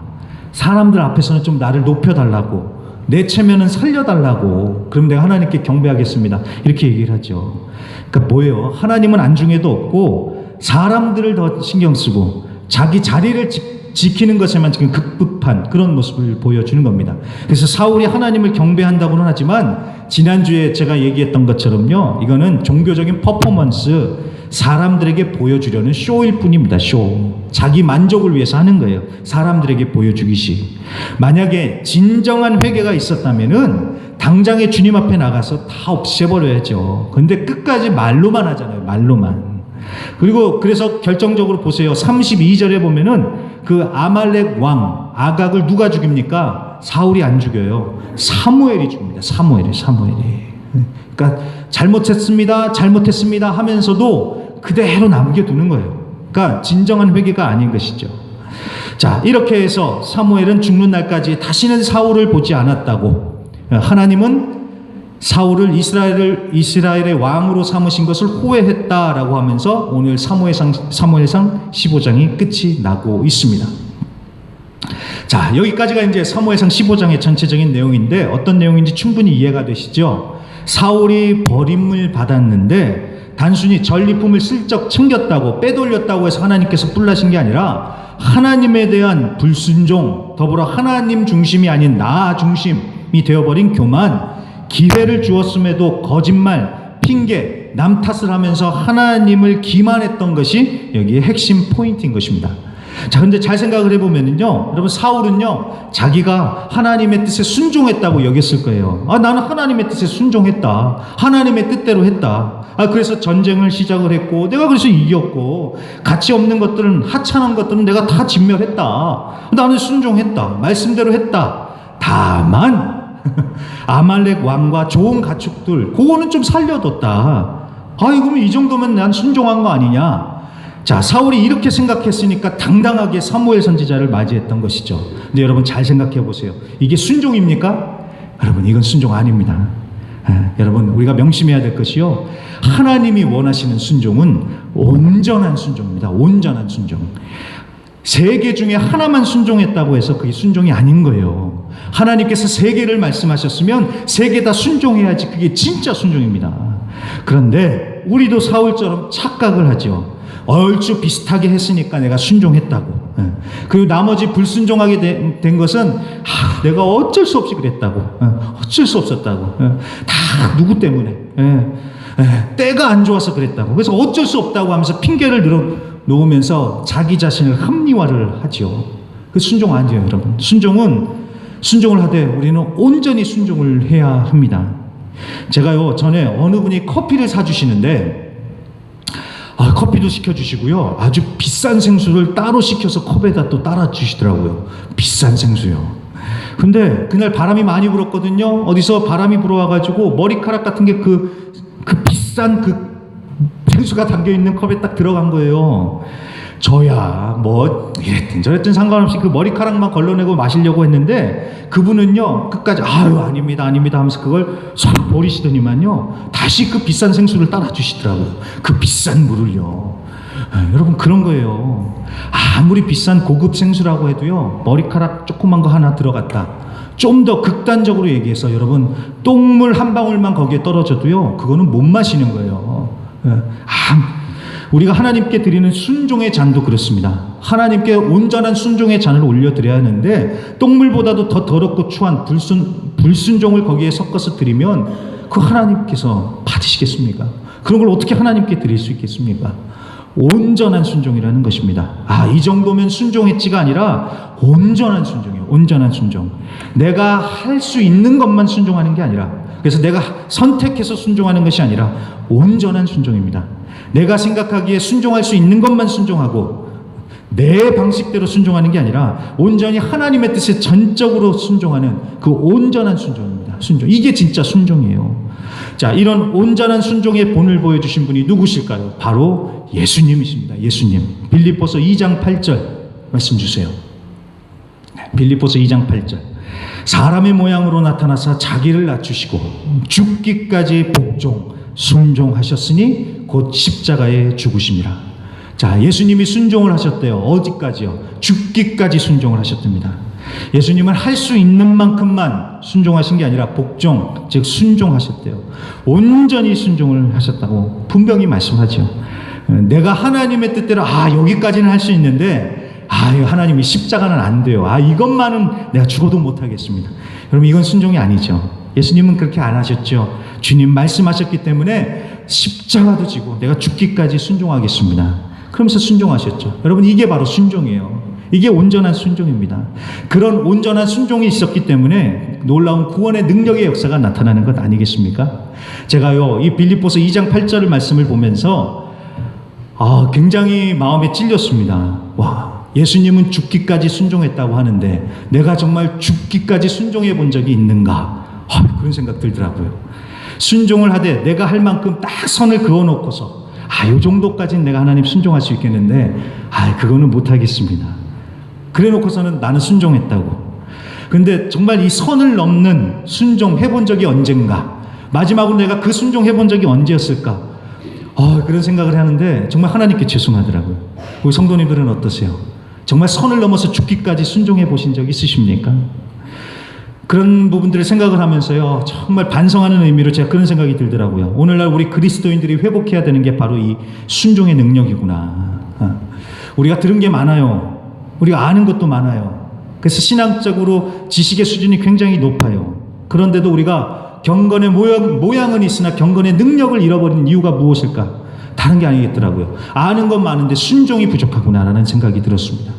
사람들 앞에서는 좀 나를 높여달라고, 내 체면은 살려달라고, 그럼 내가 하나님께 경배하겠습니다. 이렇게 얘기를 하죠. 그러니까 뭐예요? 하나님은 안중에도 없고 사람들을 더 신경 쓰고 자기 자리를 지키는 것에만 지금 급급한 그런 모습을 보여주는 겁니다. 그래서 사울이 하나님을 경배한다고는 하지만 지난주에 제가 얘기했던 것처럼요, 이거는 종교적인 퍼포먼스, 사람들에게 보여주려는 쇼일 뿐입니다. 쇼. 자기 만족을 위해서 하는 거예요. 사람들에게 보여주기식. 만약에 진정한 회개가 있었다면은 당장에 주님 앞에 나가서 다 없애버려야죠. 근데 끝까지 말로만 하잖아요. 말로만. 그리고 그래서 결정적으로 보세요. 32절에 보면은 그 아말렉 왕 아각을 누가 죽입니까? 사울이 안 죽여요. 사무엘이 죽입니다. 사무엘이. 그러니까 잘못했습니다 하면서도 그대로 남겨두는 거예요. 그러니까 진정한 회개가 아닌 것이죠. 자, 이렇게 해서 사무엘은 죽는 날까지 다시는 사울을 보지 않았다고, 하나님은 사울을 이스라엘의 왕으로 삼으신 것을 후회했다라고 하면서 오늘 사무엘상 15장이 끝이 나고 있습니다. 자, 여기까지가 이제 사무엘상 15장의 전체적인 내용인데 어떤 내용인지 충분히 이해가 되시죠? 사울이 버림을 받았는데 단순히 전리품을 슬쩍 챙겼다고 빼돌렸다고 해서 하나님께서 뿔나신 게 아니라 하나님에 대한 불순종, 더불어 하나님 중심이 아닌 나 중심이 되어버린 교만, 기회를 주었음에도 거짓말, 핑계, 남 탓을 하면서 하나님을 기만했던 것이 여기에 핵심 포인트인 것입니다. 자, 근데 잘 생각을 해보면은요, 여러분, 사울은요, 자기가 하나님의 뜻에 순종했다고 여겼을 거예요. 나는 하나님의 뜻에 순종했다. 하나님의 뜻대로 했다. 그래서 전쟁을 시작을 했고, 내가 그래서 이겼고, 가치 없는 것들은, 하찮은 것들은 내가 다 진멸했다. 나는 순종했다. 말씀대로 했다. 다만, 아말렉 왕과 좋은 가축들, 그거는 좀 살려뒀다. 그러면 이 정도면 난 순종한 거 아니냐? 자, 사울이 이렇게 생각했으니까 당당하게 사무엘 선지자를 맞이했던 것이죠. 근데 여러분 잘 생각해 보세요. 이게 순종입니까? 여러분, 이건 순종 아닙니다. 여러분, 우리가 명심해야 될 것이요, 하나님이 원하시는 순종은 온전한 순종입니다. 온전한 순종. 세 개 중에 하나만 순종했다고 해서 그게 순종이 아닌 거예요. 하나님께서 세 개를 말씀하셨으면 세 개 다 순종해야지 그게 진짜 순종입니다. 그런데 우리도 사울처럼 착각을 하죠. 얼추 비슷하게 했으니까 내가 순종했다고. 그리고 나머지 불순종하게 된 것은 내가 어쩔 수 없이 그랬다고. 어쩔 수 없었다고. 다 누구 때문에. 때가 안 좋아서 그랬다고. 그래서 어쩔 수 없다고 하면서 핑계를 놓으면서 자기 자신을 합리화를 하죠. 그 순종 아니에요, 여러분. 순종을 하되 우리는 온전히 순종을 해야 합니다. 제가요, 전에 어느 분이 커피를 사주시는데, 커피도 시켜주시고요, 아주 비싼 생수를 따로 시켜서 컵에다 또 따라 주시더라고요. 비싼 생수요. 근데 그날 바람이 많이 불었거든요. 어디서 바람이 불어와가지고 머리카락 같은 게 그 비싼 그 생수가 담겨있는 컵에 딱 들어간 거예요. 저야 뭐 이랬든 저랬든 상관없이 그 머리카락만 걸러내고 마시려고 했는데, 그분은요 끝까지 아닙니다 하면서 그걸 쏙 버리시더니만요 다시 그 비싼 생수를 따라 주시더라고요. 그 비싼 물을요. 여러분, 그런 거예요. 아무리 비싼 고급 생수라고 해도요, 머리카락 조그만 거 하나 들어갔다, 좀 더 극단적으로 얘기해서 여러분, 똥물 한 방울만 거기에 떨어져도요 그거는 못 마시는 거예요. 우리가 하나님께 드리는 순종의 잔도 그렇습니다. 하나님께 온전한 순종의 잔을 올려드려야 하는데, 똥물보다도 더 더럽고 추한 불순종을 거기에 섞어서 드리면 그 하나님께서 받으시겠습니까? 그런 걸 어떻게 하나님께 드릴 수 있겠습니까? 온전한 순종이라는 것입니다. 이 정도면 순종했지가 아니라 온전한 순종이에요. 온전한 순종. 내가 할 수 있는 것만 순종하는 게 아니라, 그래서 내가 선택해서 순종하는 것이 아니라 온전한 순종입니다. 내가 생각하기에 순종할 수 있는 것만 순종하고 내 방식대로 순종하는 게 아니라 온전히 하나님의 뜻에 전적으로 순종하는 그 온전한 순종입니다. 순종. 이게 진짜 순종이에요. 자, 이런 온전한 순종의 본을 보여주신 분이 누구실까요? 바로 예수님이십니다. 예수님. 빌립보서 2장 8절 말씀 주세요. 빌립보서 2장 8절. 사람의 모양으로 나타나사 자기를 낮추시고 죽기까지 복종 순종하셨으니 곧 십자가에 죽으심이라. 자, 예수님이 순종을 하셨대요. 어디까지요? 죽기까지 순종을 하셨답니다. 예수님은 할 수 있는 만큼만 순종하신 게 아니라 복종, 즉 순종하셨대요. 온전히 순종을 하셨다고 분명히 말씀하죠. 내가 하나님의 뜻대로 여기까지는 할 수 있는데 하나님이 십자가는 안 돼요. 이것만은 내가 죽어도 못하겠습니다. 여러분, 이건 순종이 아니죠. 예수님은 그렇게 안 하셨죠. 주님 말씀하셨기 때문에 십자가도 지고 내가 죽기까지 순종하겠습니다. 그러면서 순종하셨죠. 여러분, 이게 바로 순종이에요. 이게 온전한 순종입니다. 그런 온전한 순종이 있었기 때문에 놀라운 구원의 능력의 역사가 나타나는 것 아니겠습니까? 제가요, 이 빌립보서 2장 8절의 말씀을 보면서 굉장히 마음에 찔렸습니다. 와, 예수님은 죽기까지 순종했다고 하는데 내가 정말 죽기까지 순종해 본 적이 있는가? 그런 생각 들더라고요. 순종을 하되 내가 할 만큼 딱 선을 그어놓고서 요 정도까지는 내가 하나님 순종할 수 있겠는데 그거는 못하겠습니다. 그래 놓고서는 나는 순종했다고. 근데 정말 이 선을 넘는 순종해 본 적이 언젠가? 마지막으로 내가 그 순종해 본 적이 언제였을까? 그런 생각을 하는데 정말 하나님께 죄송하더라고요. 우리 성도님들은 어떠세요? 정말 선을 넘어서 죽기까지 순종해 보신 적 있으십니까? 그런 부분들을 생각을 하면서요, 정말 반성하는 의미로 제가 그런 생각이 들더라고요. 오늘날 우리 그리스도인들이 회복해야 되는 게 바로 이 순종의 능력이구나. 우리가 들은 게 많아요. 우리가 아는 것도 많아요. 그래서 신앙적으로 지식의 수준이 굉장히 높아요. 그런데도 우리가 경건의 모양은 있으나 경건의 능력을 잃어버린 이유가 무엇일까? 다른 게 아니겠더라고요. 아는 건 많은데 순종이 부족하구나라는 생각이 들었습니다.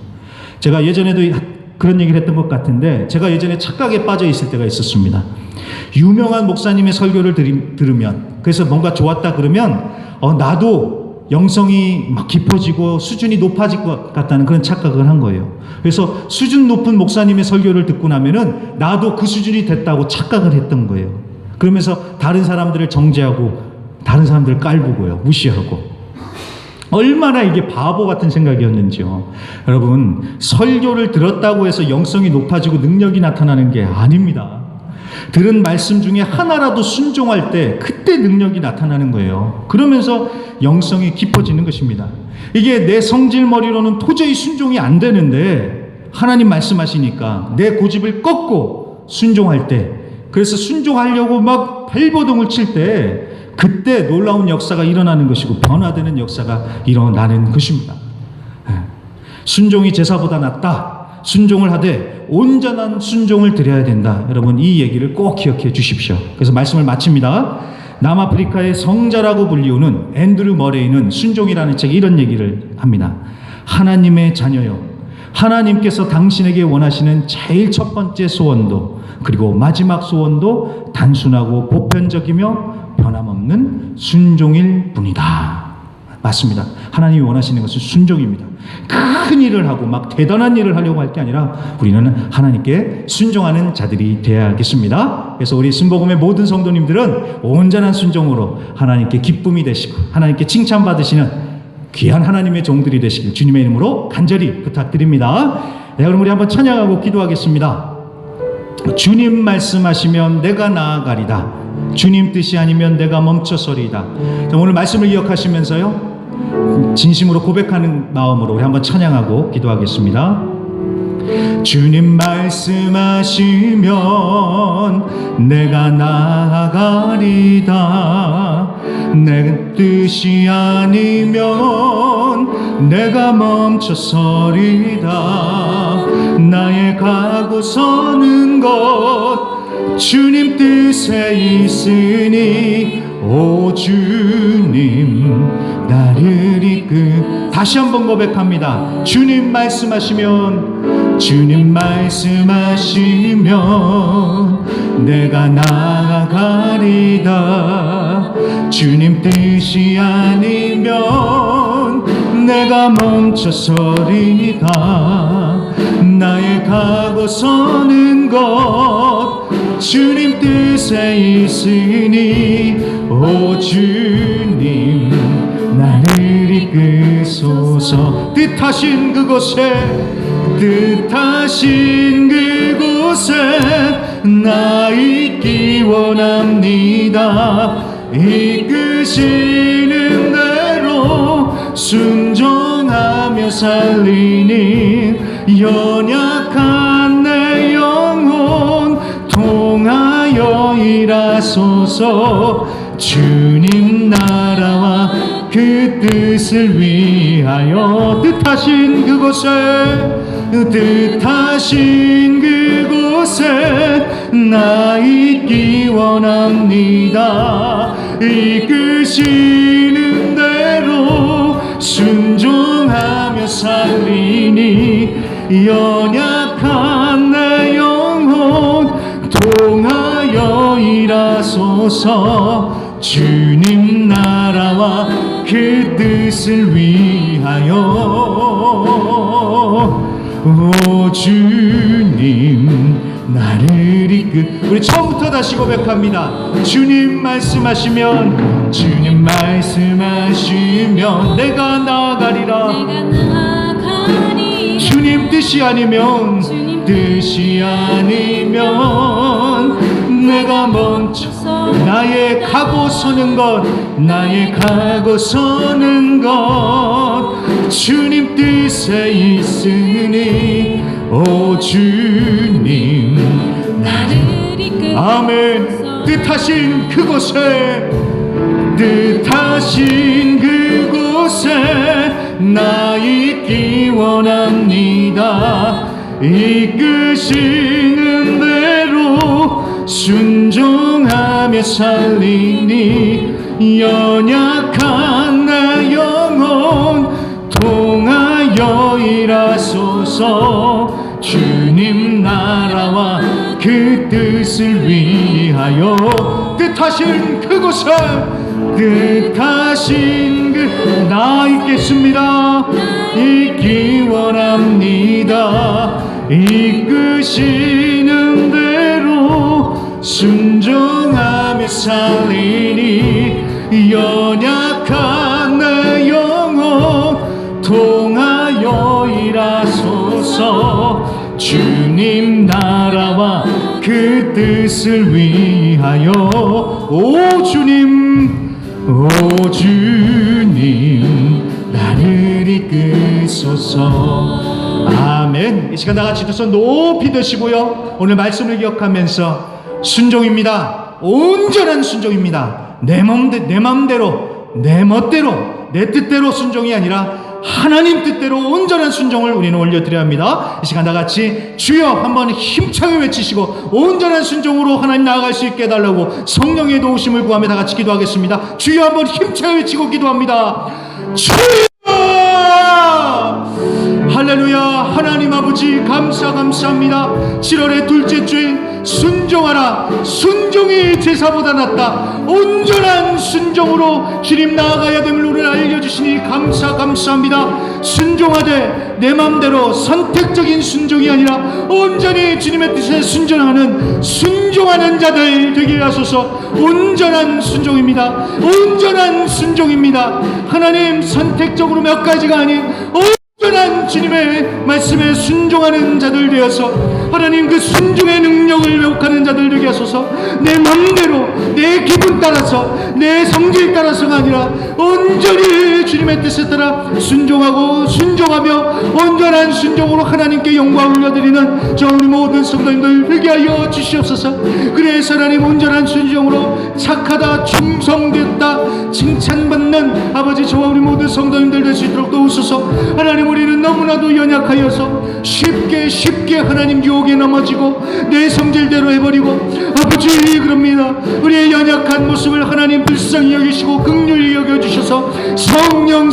제가 예전에도 그런 얘기를 했던 것 같은데, 제가 예전에 착각에 빠져 있을 때가 있었습니다. 유명한 목사님의 설교를 들으면, 그래서 뭔가 좋았다 그러면 나도 영성이 막 깊어지고 수준이 높아질 것 같다는 그런 착각을 한 거예요. 그래서 수준 높은 목사님의 설교를 듣고 나면은 나도 그 수준이 됐다고 착각을 했던 거예요. 그러면서 다른 사람들을 정죄하고 다른 사람들을 깔보고요, 무시하고. 얼마나 이게 바보 같은 생각이었는지요. 여러분, 설교를 들었다고 해서 영성이 높아지고 능력이 나타나는 게 아닙니다. 들은 말씀 중에 하나라도 순종할 때 그때 능력이 나타나는 거예요. 그러면서 영성이 깊어지는 것입니다. 이게 내 성질머리로는 도저히 순종이 안 되는데 하나님 말씀하시니까 내 고집을 꺾고 순종할 때, 그래서 순종하려고 막 발버둥을 칠 때 그때 놀라운 역사가 일어나는 것이고 변화되는 역사가 일어나는 것입니다. 순종이 제사보다 낫다. 순종을 하되 온전한 순종을 드려야 된다. 여러분, 이 얘기를 꼭 기억해 주십시오. 그래서 말씀을 마칩니다. 남아프리카의 성자라고 불리우는 앤드류 머레이는 순종이라는 책에 이런 얘기를 합니다. 하나님의 자녀여, 하나님께서 당신에게 원하시는 제일 첫 번째 소원도 그리고 마지막 소원도 단순하고 보편적이며 변함없는 순종일 뿐이다. 맞습니다. 하나님이 원하시는 것은 순종입니다. 큰 일을 하고 막 대단한 일을 하려고 할 게 아니라 우리는 하나님께 순종하는 자들이 되어야겠습니다. 그래서 우리 순복음의 모든 성도님들은 온전한 순종으로 하나님께 기쁨이 되시고 하나님께 칭찬받으시는 귀한 하나님의 종들이 되시길 주님의 이름으로 간절히 부탁드립니다. 네, 그럼 우리 한번 찬양하고 기도하겠습니다. 주님 말씀하시면 내가 나아가리다. 주님 뜻이 아니면 내가 멈춰서리이다. 오늘 말씀을 기억하시면서요, 진심으로 고백하는 마음으로 우리 한번 찬양하고 기도하겠습니다. 주님 말씀하시면 내가 나아가리다. 내 뜻이 아니면 내가 멈춰서리다. 나의 가고 서는 것 주님 뜻에 있으니 오 주님 나를 다시 한번 고백합니다. 주님 말씀하시면 내가 나아가리다. 주님 뜻이 아니면 내가 멈춰서리다. 나의 가고 서는 것 주님 뜻에 있으니 오 주님 나를 이끄소서. 뜻하신 그곳에 나 있기 원합니다. 이끄시는 대로 순종하며 살리는 연약한 내 영혼 통하여 일하소서. 주님 나라와 그 뜻을 위하여 뜻하신 그곳에 나 있기 원합니다. 이끄시는 대로 순종하며 살리니 연약한 내 영혼 통하여 일하소서. 주님 나라와 그 뜻을 위하여. 오 주님 나를 우리 처음부터 다시 고백합니다. 주님 말씀하시면, 주님 말씀하시면 내가 나아가리라. 주님 뜻이 아니면, 뜻이 아니면 내가 먼저 나의 가고 서는 것, 나의 가고 서는 것 주님 뜻에 있으니. 오 주님 아멘. 뜻하신 그곳에, 뜻하신 그곳에 나 있기 원합니다. 이끄시는 대로 순종하며 살리니 연약한 내 영혼 통하여 일하소서. 주님 나라와 그 뜻을 위하여. 뜻하신 그곳에, 뜻하신 나 있겠습니다. 있기 원합니다. 이끄시는 대로 순종하며 살리니 연약한 내 영혼 통하여 일하소서. 주님 나라와 그 뜻을 위하여. 오 주님, 오 주님 나를 이끄소서. 아멘. 이 시간 다 같이 두 손 높이 드시고요, 오늘 말씀을 기억하면서 순종입니다. 온전한 순종입니다. 내 맘대로, 내 멋대로, 내 뜻대로 순종이 아니라 하나님 뜻대로 온전한 순종을 우리는 올려드려야 합니다. 이 시간 다 같이 주여 한번 힘차게 외치시고 온전한 순종으로 하나님 나아갈 수 있게 해달라고 성령의 도우심을 구하며 다 같이 기도하겠습니다. 주여 한번 힘차게 외치고 기도합니다. 주여! 할렐루야. 하나님 아버지 감사합니다. 7월의 둘째 주인 순종하라. 순종이 제사보다 낫다. 온전한 순종으로 주님 나아가야 됨을 우리를 알려주시니 감사합니다. 순종하되 내 맘대로 선택적인 순종이 아니라 온전히 주님의 뜻에 순종하는 자들 되게 하소서. 온전한 순종입니다. 온전한 순종입니다. 하나님 선택적으로 몇 가지가 아닌 온전한 주님의 말씀에 순종하는 자들 되어서 하나님 그 순종의 능력을 회복하는 자들 되게 하소서. 내 맘대로, 내 기분 따라서, 내 성질 따라서가 아니라 온전히 주님의 뜻에 따라 순종하며 온전한 순종으로 하나님께 영광을 올려드리는 저 우리 모든 성도님들 되게 하여 주시옵소서. 그래서 하나님 온전한 순종으로 착하다, 충성됐다 칭찬받는 아버지 저와 우리 모든 성도님들 될 수 있도록 도우소서. 하나님 우리는 너무나도 연약하여서 쉽게 하나님 유혹에 넘어지고 내 성질대로 해버리고 아버지 그럽니다. 우리의 연약한 모습을 하나님 불쌍히 여기시고 긍휼히 여겨주셔서 성령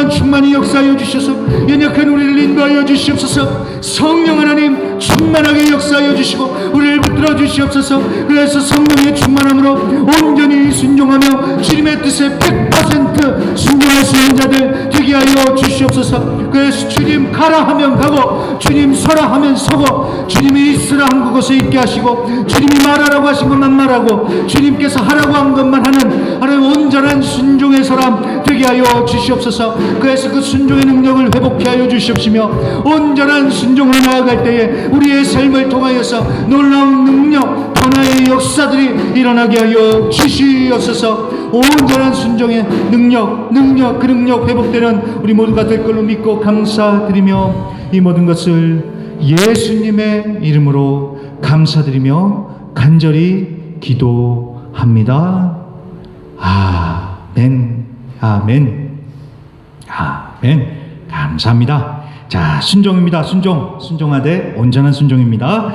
충만히 역사하여 주셔서 연약한 우리를 인도하여 주시옵소서. 성령 하나님 충만하게 역사하여 주시고 우리를 붙들어 주시옵소서. 그래서 성령의 충만함으로 온전히 순종하며 주님의 뜻에 100% 순종할 수 있는 자들 되게 하여 주시옵소서. 그래서 주님 가라 하면 가고, 주님 서라 하면 서고, 주님이 있으라 한 그곳에 있게 하시고, 주님이 말하라고 하신 것만 말하고, 주님께서 하라고 한 것만 하는 하나님 온전한 순종의 사람 되게 하여 주시옵소서. 그래서 그 순종의 능력을 회복케 하여 주시옵시며 온전한 순종으로 나아갈 때에 우리의 삶을 통하여서 놀라운 능력, 변화의 역사들이 일어나게 하여 주시옵소서. 온전한 순종의 능력 그 능력 회복되는 우리 모두가 될 걸로 믿고 감사드리며 이 모든 것을 예수님의 이름으로 감사드리며 간절히 기도합니다. 아멘. 감사합니다. 자, 순종입니다. 순종하되 온전한 순종입니다.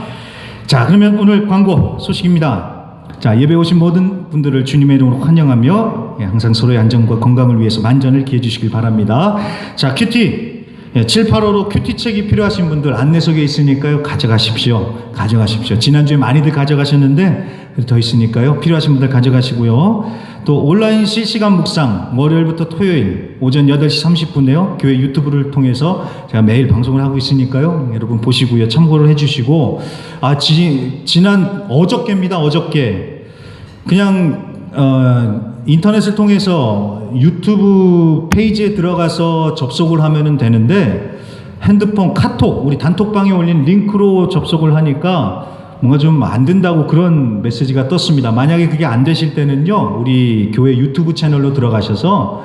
자, 그러면 오늘 광고 소식입니다. 자, 예배 오신 모든 분들을 주님의 이름으로 환영하며 항상 서로의 안전과 건강을 위해서 만전을 기해 주시길 바랍니다. 자, 큐티 785로 큐티 책이 필요하신 분들 안내석에 있으니까요. 가져가십시오. 지난주에 많이들 가져가셨는데 더 있으니까요. 필요하신 분들 가져가시고요. 또 온라인 실시간 묵상 월요일부터 토요일 오전 8시 30분에요. 교회 유튜브를 통해서 제가 매일 방송을 하고 있으니까요. 여러분 보시고요. 참고를 해주시고 지난 어저께입니다. 어저께 그냥 인터넷을 통해서 유튜브 페이지에 들어가서 접속을 하면 되는데 핸드폰 카톡 우리 단톡방에 올린 링크로 접속을 하니까 뭔가 좀 안 된다고 그런 메시지가 떴습니다. 만약에 그게 안 되실 때는요, 우리 교회 유튜브 채널로 들어가셔서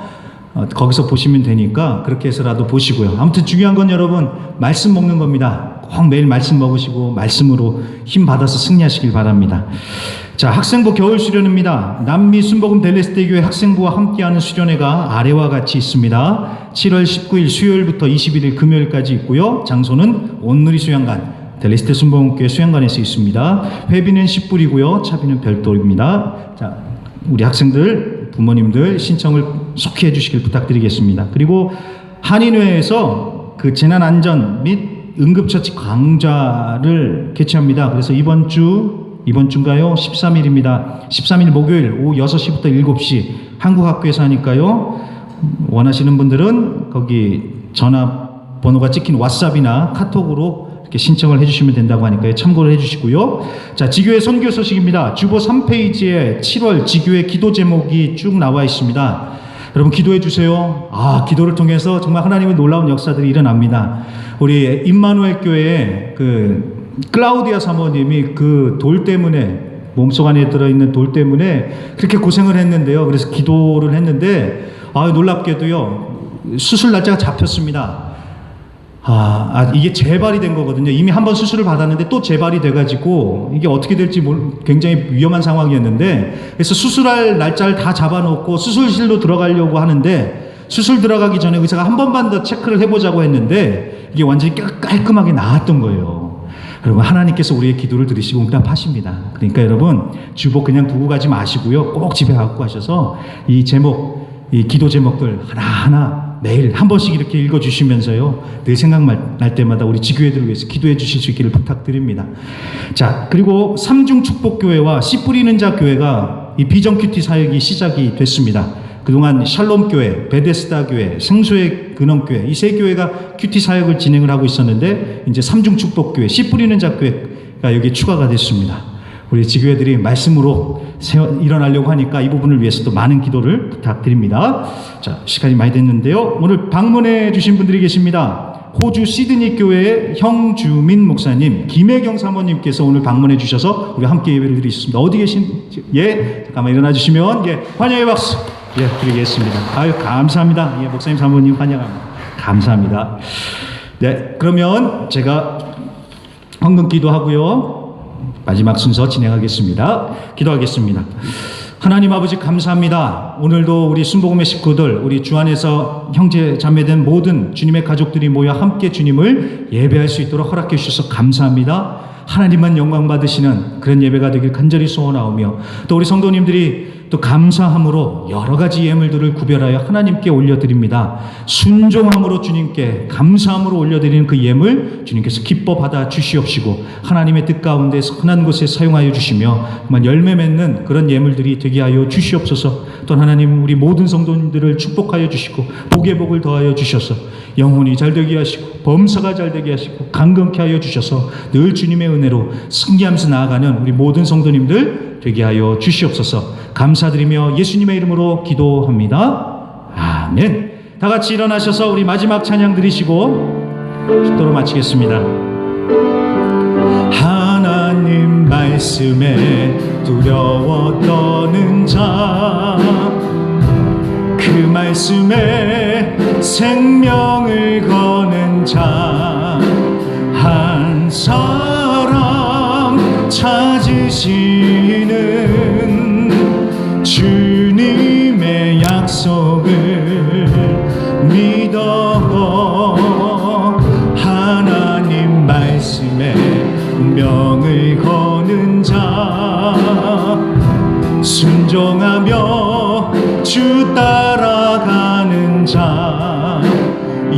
거기서 보시면 되니까 그렇게 해서라도 보시고요. 아무튼 중요한 건 여러분 말씀 먹는 겁니다. 꼭 매일 말씀 먹으시고 말씀으로 힘 받아서 승리하시길 바랍니다. 자, 학생부 겨울 수련회입니다. 남미 순복음 델레스테 교회 학생부와 함께하는 수련회가 아래와 같이 있습니다. 7월 19일 수요일부터 21일 금요일까지 있고요. 장소는 온누리 수양관 델레스테 순복음교회 수양관에서 있습니다. 회비는 10불이고요. 차비는 별도입니다. 자, 우리 학생들, 부모님들 신청을 속히 해주시길 부탁드리겠습니다. 그리고 한인회에서 그 재난안전 및 응급처치 강좌를 개최합니다. 그래서 이번 주인가요? 13일입니다. 13일 목요일 오후 6시부터 7시 한국학교에서 하니까요. 원하시는 분들은 거기 전화번호가 찍힌 왓츠앱이나 카톡으로 이렇게 신청을 해주시면 된다고 하니까요. 참고를 해주시고요. 자, 지교회 선교 소식입니다. 주보 3페이지에 7월 지교회 기도 제목이 쭉 나와 있습니다. 여러분 기도해 주세요. 기도를 통해서 정말 하나님의 놀라운 역사들이 일어납니다. 우리 임마누엘 교회에 그 클라우디아 사모님이 그 돌 때문에 몸속 안에 들어있는 돌 때문에 그렇게 고생을 했는데요. 그래서 기도를 했는데 놀랍게도요. 수술 날짜가 잡혔습니다. 이게 재발이 된 거거든요. 이미 한번 수술을 받았는데 또 재발이 돼가지고 이게 어떻게 될지 굉장히 위험한 상황이었는데 그래서 수술할 날짜를 다 잡아놓고 수술실로 들어가려고 하는데 수술 들어가기 전에 의사가 한 번만 더 체크를 해보자고 했는데 이게 완전히 깔끔하게 나았던 거예요. 여러분 하나님께서 우리의 기도를 들으시고 응답하십니다. 그러니까 여러분 주보 그냥 두고 가지 마시고요. 꼭 집에 갖고 가셔서 이 제목, 이 기도 제목들 하나하나 매일 한 번씩 이렇게 읽어주시면서요. 늘 생각날 때마다 우리 지교회들을 위해서 기도해 주실 수 있기를 부탁드립니다. 자, 그리고 삼중축복교회와 씨 뿌리는 자 교회가 이 비전 큐티 사역이 시작이 됐습니다. 그동안 샬롬교회, 베데스다교회, 생수의 근원교회 이 세 교회가 큐티 사역을 진행을 하고 있었는데 이제 삼중축복교회, 씨 뿌리는 자 교회가 여기에 추가가 됐습니다. 우리 지교회들이 말씀으로 일어나려고 하니까 이 부분을 위해서도 많은 기도를 부탁드립니다. 자, 시간이 많이 됐는데요. 오늘 방문해 주신 분들이 계십니다. 호주 시드니 교회의 형주민 목사님, 김혜경 사모님께서 오늘 방문해 주셔서 우리 함께 예배를 드리셨습니다. 어디 계신지 잠깐만 일어나 주시면 환영의 박수 드리겠습니다. 감사합니다. 목사님 사모님 환영합니다. 감사합니다. 네, 그러면 제가 헌금 기도하고요. 마지막 순서 진행하겠습니다. 기도하겠습니다. 하나님 아버지 감사합니다. 오늘도 우리 순복음의 식구들, 우리 주 안에서 형제 자매된 모든 주님의 가족들이 모여 함께 주님을 예배할 수 있도록 허락해 주셔서 감사합니다. 하나님만 영광 받으시는 그런 예배가 되길 간절히 소원하오며 또 우리 성도님들이 또 감사함으로 여러 가지 예물들을 구별하여 하나님께 올려드립니다. 순종함으로 주님께 감사함으로 올려드리는 그 예물 주님께서 기뻐 받아 주시옵시고 하나님의 뜻 가운데 선한 곳에 사용하여 주시며 정말 열매 맺는 그런 예물들이 되게 하여 주시옵소서. 또 하나님 우리 모든 성도님들을 축복하여 주시고 복의 복을 더하여 주셔서 영혼이 잘되게 하시고 범사가 잘되게 하시고 강건케 하여 주셔서 늘 주님의 은혜로 승리하면서 나아가는 우리 모든 성도님들 되게 하여 주시옵소서. 감사드리며 예수님의 이름으로 기도합니다. 아멘. 다 같이 일어나셔서 우리 마지막 찬양 드리시고 축도로 마치겠습니다. 하나님 말씀에 두려워 떠는 자, 그 말씀에 생명을 거는 자, 한 사람 찾으시는 주님의 약속을 믿어 하나님 말씀에 명을 거는 자, 순종하며 주 따라가는 자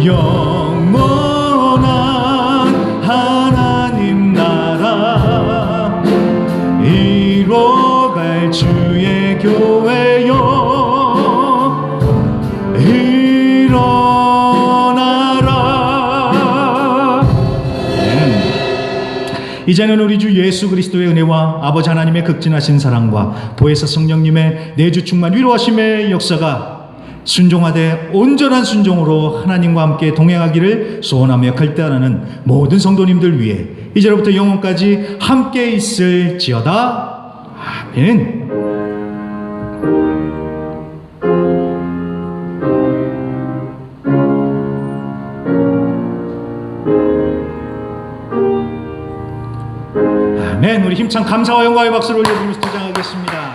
영원한 하나님 나라 이뤄갈 주의 교회여 일어나라. 이제는 우리 주 예수 그리스도의 은혜와 아버지 하나님의 극진하신 사랑과 보혜사 성령님의 내주 충만 위로하심의 역사가 순종하되 온전한 순종으로 하나님과 함께 동행하기를 소원하며 갈대하는 모든 성도님들 위해 이제로부터 영원까지 함께 있을지어다. 아멘. 아멘. 우리 힘찬 감사와 영광의 박수를 올려드리면서 등장하겠습니다.